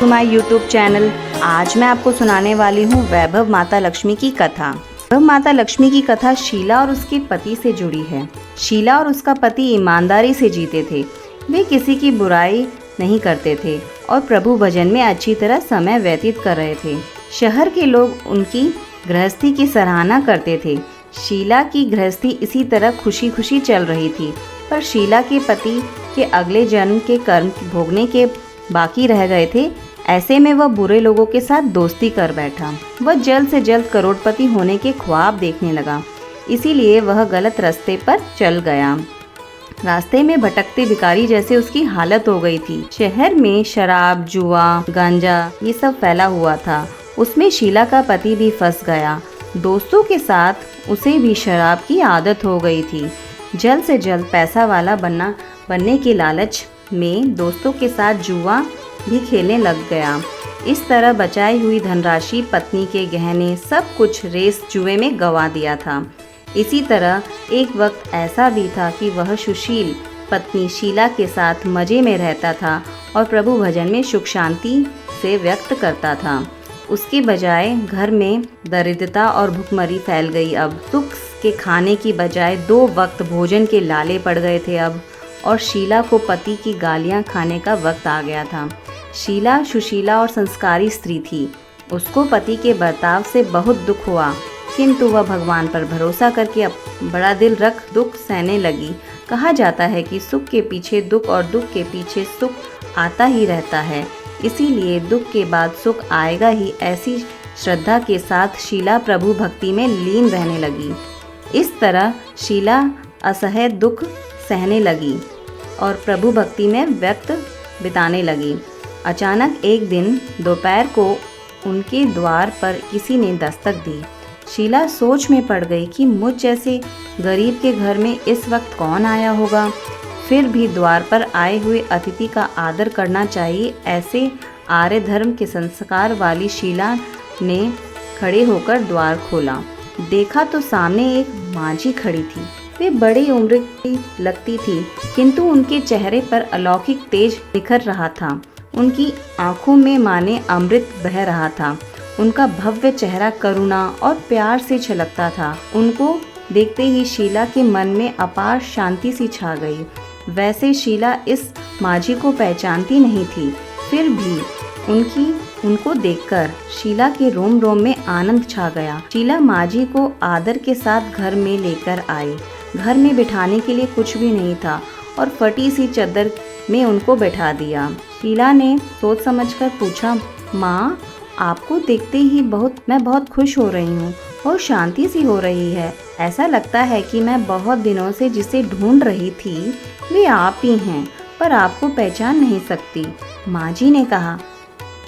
To my YouTube channel. आज मैं आपको सुनाने वाली हूँ वैभव माता लक्ष्मी की कथा। वैभव माता लक्ष्मी की कथा शीला और उसके पति से जुड़ी है। शीला और उसका पति ईमानदारी से जीते थे। वे किसी की बुराई नहीं करते थे और प्रभु भजन में अच्छी तरह समय व्यतीत कर रहे थे। शहर के लोग उनकी गृहस्थी की सराहना करते थे। शीला की गृहस्थी इसी तरह खुशी खुशी चल रही थी, पर शीला के पति के अगले जन्म के कर्म भोगने के बाकी रह गए थे। ऐसे में वह बुरे लोगों के साथ दोस्ती कर बैठा। वह जल्द से जल्द करोड़पति होने के ख्वाब देखने लगा, इसीलिए वह गलत रास्ते पर चल गया। रास्ते में भटकते भिखारी जैसे उसकी हालत हो गई थी। शहर में शराब, जुआ, गांजा ये सब फैला हुआ था। उसमें शीला का पति भी फंस गया। दोस्तों के साथ उसे भी शराब की आदत हो गई थी। जल्द से जल्द पैसा वाला बनने के लालच में दोस्तों के साथ जुआ भी खेलने लग गया। इस तरह बचाई हुई धनराशि, पत्नी के गहने, सब कुछ रेस जुए में गंवा दिया था। इसी तरह एक वक्त ऐसा भी था कि वह सुशील पत्नी शीला के साथ मज़े में रहता था और प्रभु भजन में सुख शांति से व्यक्त करता था। उसके बजाय घर में दरिद्रता और भुखमरी फैल गई। अब सुख के खाने की बजाय 2 वक्त भोजन के लाले पड़ गए थे अब, और शीला को पति की गालियां खाने का वक्त आ गया था। शीला सुशीला और संस्कारी स्त्री थी। उसको पति के बर्ताव से बहुत दुख हुआ, किंतु वह भगवान पर भरोसा करके बड़ा दिल रख दुख सहने लगी। कहा जाता है कि सुख के पीछे दुख और दुख के पीछे सुख आता ही रहता है, इसीलिए दुख के बाद सुख आएगा ही। ऐसी श्रद्धा के साथ शीला प्रभु भक्ति में लीन रहने लगी। इस तरह शीला असह्य दुख सहने लगी और प्रभु भक्ति में व्यक्त बिताने लगी। अचानक एक दिन दोपहर को उनके द्वार पर किसी ने दस्तक दी। शीला सोच में पड़ गई कि मुझ जैसे गरीब के घर में इस वक्त कौन आया होगा। फिर भी द्वार पर आए हुए अतिथि का आदर करना चाहिए, ऐसे आर्य धर्म के संस्कार वाली शीला ने खड़े होकर द्वार खोला। देखा तो सामने एक माझी खड़ी थी। वे बड़ी उम्र की लगती थी, किंतु उनके चेहरे पर अलौकिक तेज निखर रहा था। उनकी आंखों में माने अमृत बह रहा था। उनका भव्य चेहरा करुणा और प्यार से छलकता था। उनको देखते ही शीला के मन में अपार शांति सी छा गई। वैसे शीला इस माझी को पहचानती नहीं थी, फिर भी उनको देखकर शीला के रोम रोम में आनंद छा गया। शीला माझी को आदर के साथ घर में लेकर आई। घर में बिठाने के लिए कुछ भी नहीं था और फटी सी चादर में उनको बैठा दिया। शीला ने सोच समझकर पूछा, माँ, आपको देखते ही मैं बहुत खुश हो रही हूँ और शांति सी हो रही है। ऐसा लगता है कि मैं बहुत दिनों से जिसे ढूंढ रही थी वे आप ही हैं, पर आपको पहचान नहीं सकती। माँ जी ने कहा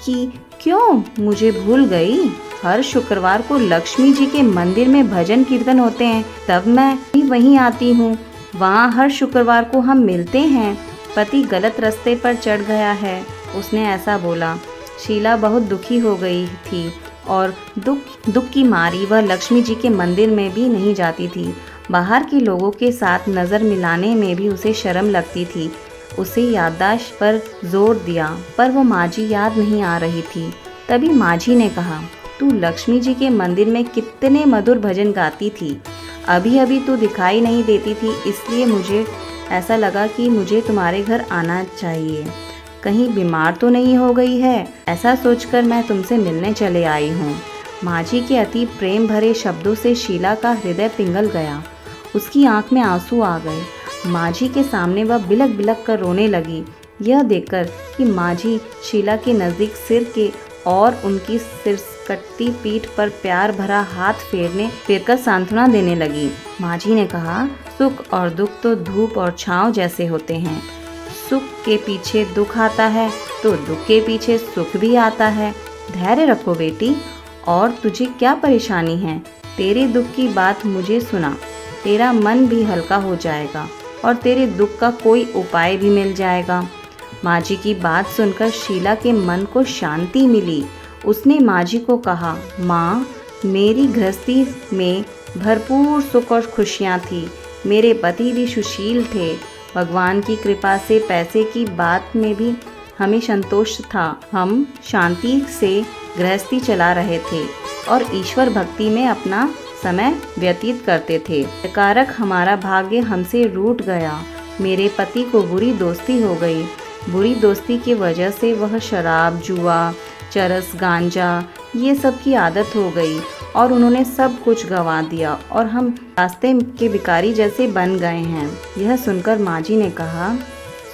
कि क्यों मुझे भूल गई? हर शुक्रवार को लक्ष्मी जी के मंदिर में भजन कीर्तन होते हैं, तब मैं भी वहीं आती हूँ। वहाँ हर शुक्रवार को हम मिलते हैं। पति गलत रास्ते पर चढ़ गया है, उसने ऐसा बोला। शीला बहुत दुखी हो गई थी और दुख की मारी वह लक्ष्मी जी के मंदिर में भी नहीं जाती थी। बाहर के लोगों के साथ नज़र मिलाने में भी उसे शर्म लगती थी। उसे याददाश्त पर जोर दिया, पर वो माझी याद नहीं आ रही थी। तभी माझी ने कहा, तू लक्ष्मी जी के मंदिर में कितने मधुर भजन गाती थी। अभी अभी तू दिखाई नहीं देती थी, इसलिए मुझे ऐसा लगा कि मुझे तुम्हारे घर आना चाहिए। कहीं बीमार तो नहीं हो गई है? ऐसा सोचकर मैं तुमसे मिलने चले आई हूँ। माझी के अति प्रेम भरे शब्दों से शीला का हृदय पिघल गया। उसकी आंख में आंसू आ गए। माझी के सामने वह बिलक बिलक कर रोने लगी। यह देखकर कि माझी शीला के नज़दीक सिर के और उनकी सिरकटी पीठ पर प्यार भरा हाथ फेरकर सांत्वना देने लगी। माझी ने कहा, सुख और दुख तो धूप और छांव जैसे होते हैं। सुख के पीछे दुख आता है तो दुख के पीछे सुख भी आता है। धैर्य रखो बेटी। और तुझे क्या परेशानी है? तेरे दुख की बात मुझे सुना, तेरा मन भी हल्का हो जाएगा और तेरे दुख का कोई उपाय भी मिल जाएगा। माझी की बात सुनकर शीला के मन को शांति मिली। उसने माझी को कहा, माँ, मेरी गृहस्थी में भरपूर सुख और खुशियाँ थी। मेरे पति भी सुशील थे। भगवान की कृपा से पैसे की बात में भी हमें संतोष था। हम शांति से गृहस्थी चला रहे थे और ईश्वर भक्ति में अपना समय व्यतीत करते थे। कारक हमारा भाग्य हमसे रूठ गया। मेरे पति को बुरी दोस्ती हो गई। बुरी दोस्ती की वजह से वह शराब, जुआ, चरस, गांजा ये सब की आदत हो गई और उन्होंने सब कुछ गंवा दिया और हम रास्ते के भिखारी जैसे बन गए हैं। यह सुनकर माँ जी ने कहा,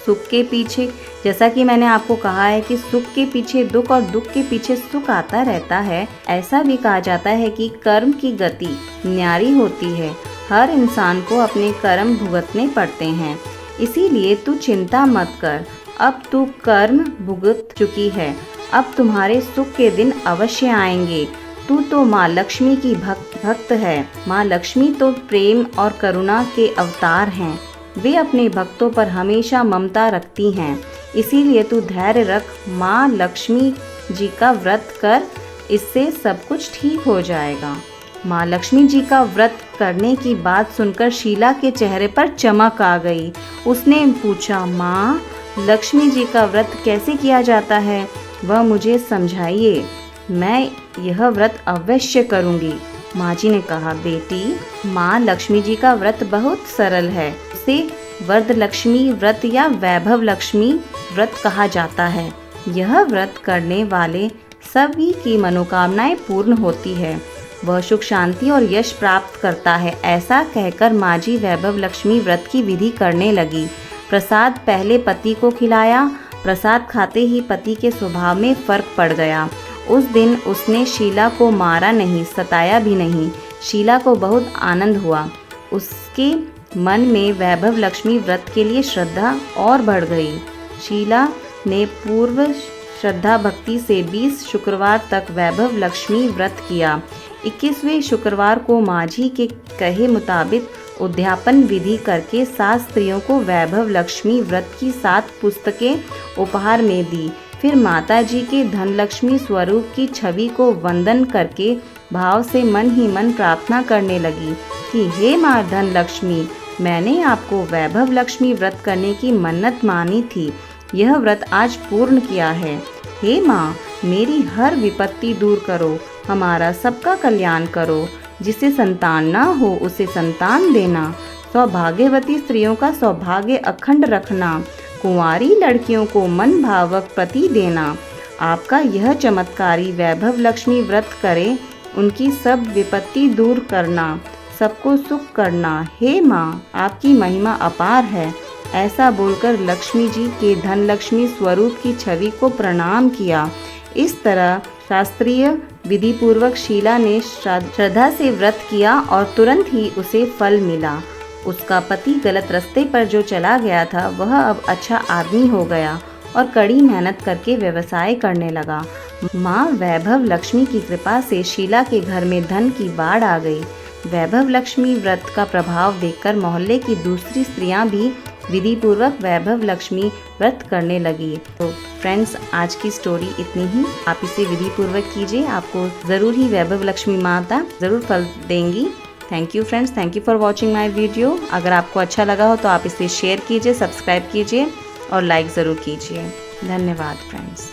सुख के पीछे, जैसा कि मैंने आपको कहा है कि सुख के पीछे दुख और दुख के पीछे सुख आता रहता है, ऐसा भी कहा जाता है कि कर्म की गति न्यारी होती है। हर इंसान को अपने कर्म भुगतने पड़ते हैं, इसीलिए तू चिंता मत कर। अब तू कर्म भुगत चुकी है, अब तुम्हारे सुख के दिन अवश्य आएंगे। तू तो माँ लक्ष्मी की भक्त है। माँ लक्ष्मी तो प्रेम और करुणा के अवतार हैं। वे अपने भक्तों पर हमेशा ममता रखती हैं, इसीलिए तू धैर्य रख। माँ लक्ष्मी जी का व्रत कर, इससे सब कुछ ठीक हो जाएगा। माँ लक्ष्मी जी का व्रत करने की बात सुनकर शीला के चेहरे पर चमक आ गई। उसने पूछा, माँ लक्ष्मी जी का व्रत कैसे किया जाता है, वह मुझे समझाइए, मैं यह व्रत अवश्य करूँगी। माँ जी ने कहा, बेटी माँ लक्ष्मी जी का व्रत बहुत सरल है। उसे वरदलक्ष्मी व्रत या वैभव लक्ष्मी व्रत कहा जाता है। यह व्रत करने वाले सभी की मनोकामनाएं पूर्ण होती है। वह सुख, शांति और यश प्राप्त करता है। ऐसा कहकर माँ जी वैभव लक्ष्मी व्रत की विधि करने लगी। प्रसाद पहले पति को खिलाया। प्रसाद खाते ही पति के स्वभाव में फर्क पड़ गया। उस दिन उसने शीला को मारा नहीं, सताया भी नहीं। शीला को बहुत आनंद हुआ। उसके मन में वैभव लक्ष्मी व्रत के लिए श्रद्धा और बढ़ गई। शीला ने पूर्व श्रद्धा भक्ति से 20 शुक्रवार तक वैभव लक्ष्मी व्रत किया। 21वें शुक्रवार को माँ जी के कहे मुताबिक उद्यापन विधि करके 7 स्त्रियों को वैभव लक्ष्मी व्रत की 7 पुस्तकें उपहार में दी। फिर माता जी के धनलक्ष्मी स्वरूप की छवि को वंदन करके भाव से मन ही मन प्रार्थना करने लगी कि हे माँ धनलक्ष्मी, मैंने आपको वैभव लक्ष्मी व्रत करने की मन्नत मानी थी। यह व्रत आज पूर्ण किया है। हे माँ, मेरी हर विपत्ति दूर करो, हमारा सबका कल्याण करो। जिसे संतान ना हो उसे संतान देना। सौभाग्यवती स्त्रियों का सौभाग्य अखंड रखना। कुंवारी लड़कियों को मन भावक पति देना। आपका यह चमत्कारी वैभव लक्ष्मी व्रत करे, उनकी सब विपत्ति दूर करना, सबको सुख करना। हे माँ, आपकी महिमा अपार है। ऐसा बोलकर लक्ष्मी जी के धनलक्ष्मी स्वरूप की छवि को प्रणाम किया। इस तरह शास्त्रीय विधि पूर्वक शीला ने श्रद्धा से व्रत किया और तुरंत ही उसे फल मिला। उसका पति गलत रास्ते पर जो चला गया था वह अब अच्छा आदमी हो गया और कड़ी मेहनत करके व्यवसाय करने लगा। माँ वैभव लक्ष्मी की कृपा से शीला के घर में धन की बाढ़ आ गई। वैभव लक्ष्मी व्रत का प्रभाव देखकर मोहल्ले की दूसरी स्त्रियां भी विधि पूर्वक वैभव लक्ष्मी व्रत करने लगी। तो फ्रेंड्स, आज की स्टोरी इतनी ही। आप इसे विधि पूर्वक कीजिए, आपको ज़रूर ही वैभव लक्ष्मी माता ज़रूर फल देंगी। Thank you friends, thank you for watching my video. अगर आपको अच्छा लगा हो तो आप इसे शेयर कीजिए, सब्सक्राइब कीजिए और लाइक ज़रूर कीजिए। धन्यवाद फ्रेंड्स।